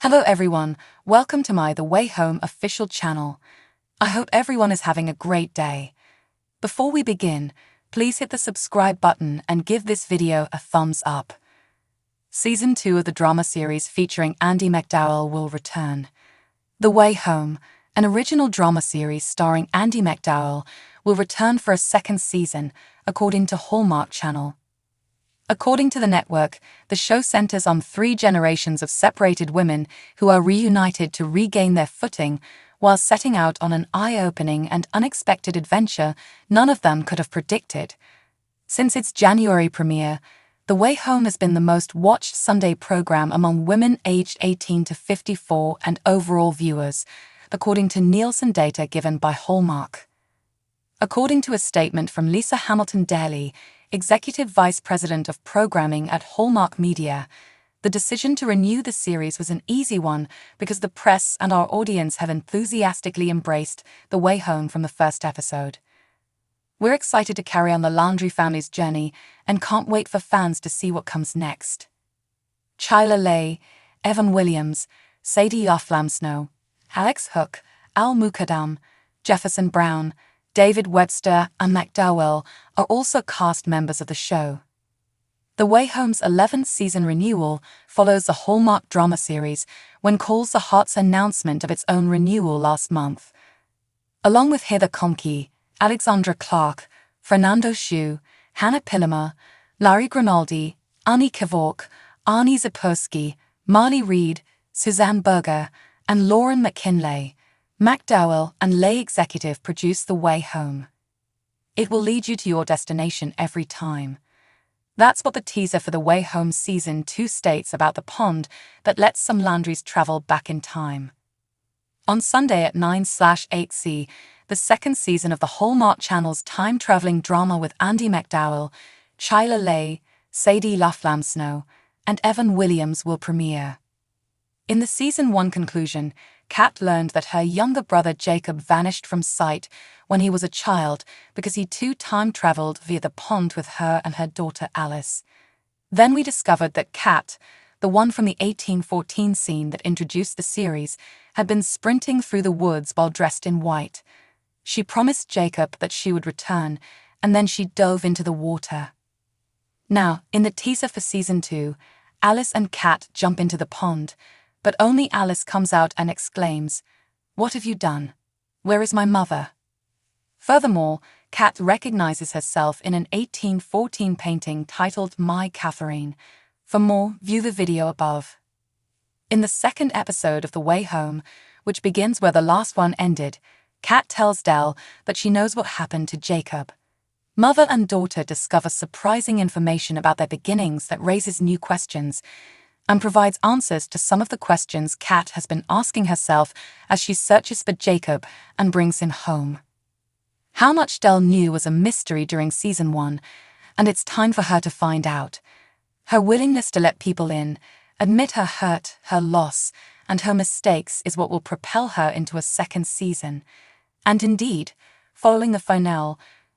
Hello everyone, welcome to my The Way Home official channel. I hope everyone is having a great day. Before we begin, please hit the subscribe button and give this video a thumbs up. Season 2 of the drama series featuring Andie MacDowell will return. The Way Home, an original drama series starring Andie MacDowell, will return for a second season, according to Hallmark Channel. According to the network, the show centers on 3 generations of separated women who are reunited to regain their footing while setting out on an eye-opening and unexpected adventure none of them could have predicted. Since its January premiere, The Way Home has been the most watched Sunday program among women aged 18 to 54 and overall viewers, according to Nielsen data given by Hallmark. According to a statement from Lisa Hamilton Daly, Executive Vice President of Programming at Hallmark Media, the decision to renew the series was an easy one because the press and our audience have enthusiastically embraced The Way Home from the first episode. We're excited to carry on the Landry family's journey and can't wait for fans to see what comes next. Chyla Leigh, Evan Williams, Sadie Laflamsnow, Alex Hook, Al Mukadam, Jefferson Brown, David Webster and MacDowell are also cast members of the show. The Way Home's 11th season renewal follows the Hallmark drama series when calls the Heart's announcement of its own renewal last month. Along with Heather Comke, Alexandra Clark, Fernando Hsu, Hannah Pillemer, Larry Grinaldi, Annie Kevork, Arnie Zapurski, Marley Reed, Suzanne Berger, and Lauren McKinley, MacDowell and Leigh executive produce The Way Home. It will lead you to your destination every time. That's what the teaser for The Way Home Season 2 states about the pond that lets some Landrys travel back in time. On Sunday at 9/8C, the second season of the Hallmark Channel's time-traveling drama with Andie MacDowell, Chyla Leigh, Sadie Laflamsnow, and Evan Williams will premiere. In the Season 1 conclusion, Kat learned that her younger brother Jacob vanished from sight when he was a child because he too time-traveled via the pond with her and her daughter Alice. Then we discovered that Kat, the one from the 1814 scene that introduced the series, had been sprinting through the woods while dressed in white. She promised Jacob that she would return, and then she dove into the water. Now, in the teaser for Season 2, Alice and Kat jump into the pond, but only Alice comes out and exclaims, "What have you done? Where is my mother?" Furthermore, Kat recognizes herself in an 1814 painting titled My Catherine. For more, view the video above. In the second episode of The Way Home, which begins where the last one ended, Kat tells Del that she knows what happened to Jacob. Mother and daughter discover surprising information about their beginnings that raises new questions, and provides answers to some of the questions Kat has been asking herself as she searches for Jacob and brings him home. How much Del knew was a mystery during Season 1, and it's time for her to find out. Her willingness to let people in, admit her hurt, her loss, and her mistakes is what will propel her into a second season. And indeed, following the finale,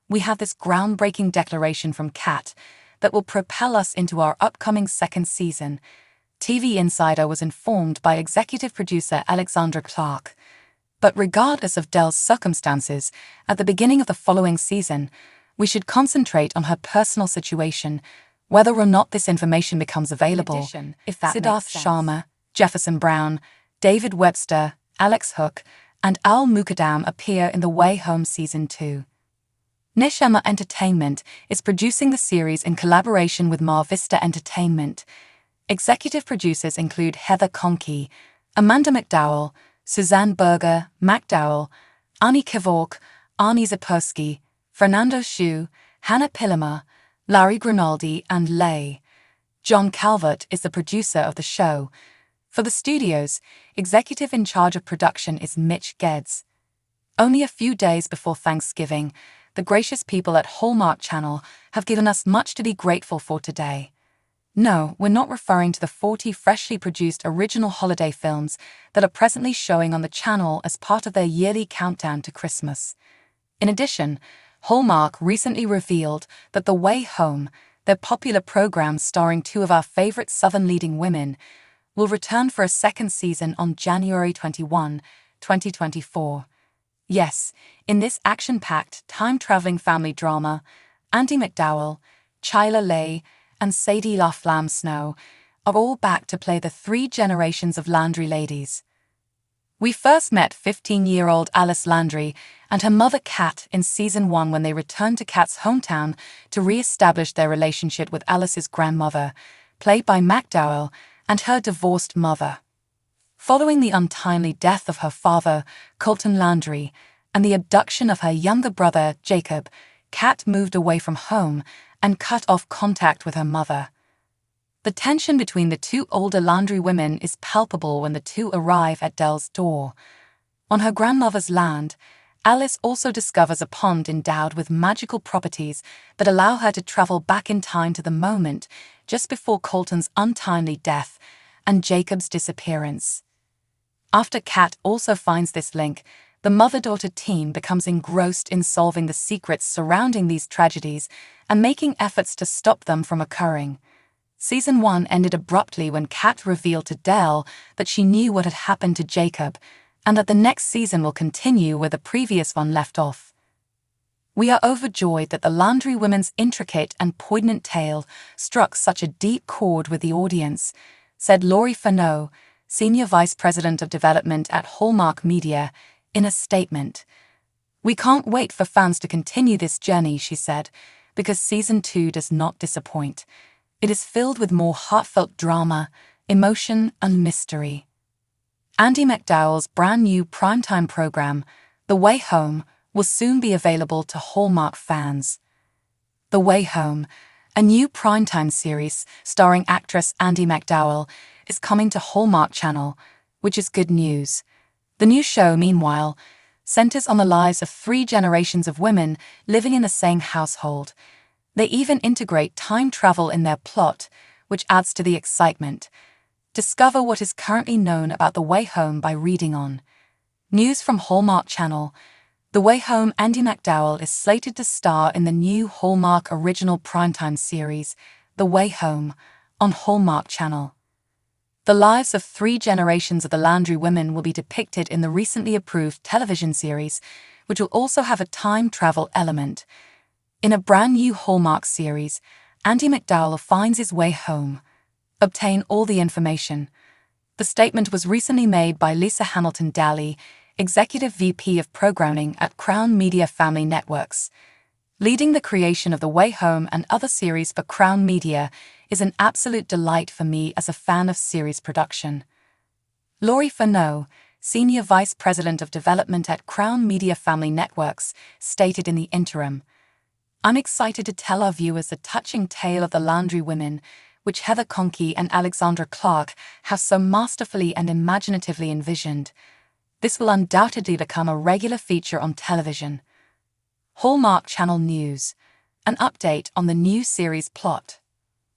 we have this groundbreaking declaration from Kat that will propel us into our upcoming second season. TV Insider was informed by executive producer Alexandra Clark. But regardless of Del's circumstances, at the beginning of the following season, we should concentrate on her personal situation, whether or not this information becomes available. If that Siddharth Sharma, Jefferson Brown, David Webster, Alex Hook, and Al Mukadam appear in The Way Home Season 2. Neshama Entertainment is producing the series in collaboration with Mar Vista Entertainment. Executive producers include Heather Comke, Amanda McDowell, Suzanne Berger, MacDowell, Annie Kevork, Arnie Zapurski, Fernando Hsu, Hannah Pillemer, Larry Grinaldi, and Leigh. John Calvert is the producer of the show. For the studios, executive in charge of production is Mitch Geddes. Only a few days before Thanksgiving, the gracious people at Hallmark Channel have given us much to be grateful for today. No, we're not referring to the 40 freshly produced original holiday films that are presently showing on the channel as part of their yearly countdown to Christmas. In addition, Hallmark recently revealed that The Way Home, their popular program starring 2 of our favorite Southern leading women, will return for a second season on January 21, 2024. Yes, in this action-packed, time-traveling family drama, Andie MacDowell, Chyla Leigh, and Sadie LaFlamme Snow are all back to play the three generations of Landry ladies. We first met 15-year-old Alice Landry and her mother Kat in Season 1 when they returned to Kat's hometown to re-establish their relationship with Alice's grandmother, played by MacDowell, and her divorced mother. Following the untimely death of her father, Colton Landry, and the abduction of her younger brother, Jacob, Kat moved away from home and cut off contact with her mother. The tension between the two older Landry women is palpable when the two arrive at Del's door. On her grandmother's land, Alice also discovers a pond endowed with magical properties that allow her to travel back in time to the moment just before Colton's untimely death and Jacob's disappearance. After Kat also finds this link, the mother-daughter team becomes engrossed in solving the secrets surrounding these tragedies and making efforts to stop them from occurring. Season 1 ended abruptly when Kat revealed to Del that she knew what had happened to Jacob, and that the next season will continue where the previous one left off. We are overjoyed that the Landry women's intricate and poignant tale struck such a deep chord with the audience, said Laurie Furneaux, Senior Vice President of Development at Hallmark Media, in a statement. "We can't wait for fans to continue this journey," she said, "because Season 2 does not disappoint. It is filled with more heartfelt drama, emotion, and mystery." Andie MacDowell's brand new primetime program, The Way Home, will soon be available to Hallmark fans. The Way Home, a new primetime series starring actress Andie MacDowell, is coming to Hallmark Channel, which is good news. The new show, meanwhile, centers on the lives of three generations of women living in the same household. They even integrate time travel in their plot, which adds to the excitement. Discover what is currently known about The Way Home by reading on. News from Hallmark Channel. The Way Home. Andie MacDowell is slated to star in the new Hallmark original primetime series, The Way Home, on Hallmark Channel. The lives of three generations of the Landry women will be depicted in the recently approved television series, which will also have a time travel element. In a brand new Hallmark series, Andie MacDowell finds his way home. Obtain all the information. The statement was recently made by Lisa Hamilton Daly, Executive VP of Programming at Crown Media Family Networks. Leading the creation of The Way Home and other series for Crown Media is an absolute delight for me as a fan of series production. Laurie Furneaux, Senior Vice President of Development at Crown Media Family Networks, stated in the interim, "I'm excited to tell our viewers the touching tale of the Landry women, which Heather Conkey and Alexandra Clark have so masterfully and imaginatively envisioned. This will undoubtedly become a regular feature on television." Hallmark Channel News. An update on the new series plot.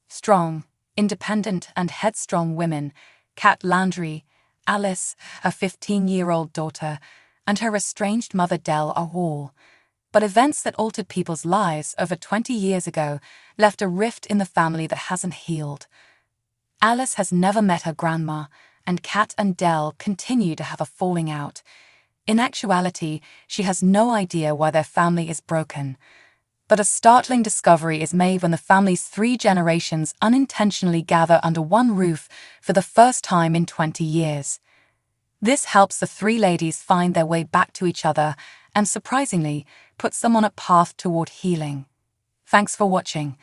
Strong, independent and headstrong women, Kat Landry, Alice, her 15-year-old daughter, and her estranged mother Del are all. But events that altered people's lives over 20 years ago left a rift in the family that hasn't healed. Alice has never met her grandma, and Kat and Del continue to have a falling out. In actuality, she has no idea why their family is broken. But a startling discovery is made when the family's three generations unintentionally gather under one roof for the first time in 20 years. This helps the three ladies find their way back to each other and, surprisingly, puts them on a path toward healing. Thanks for watching.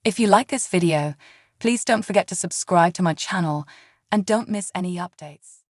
If you like this video, please don't forget to subscribe to my channel and don't miss any updates.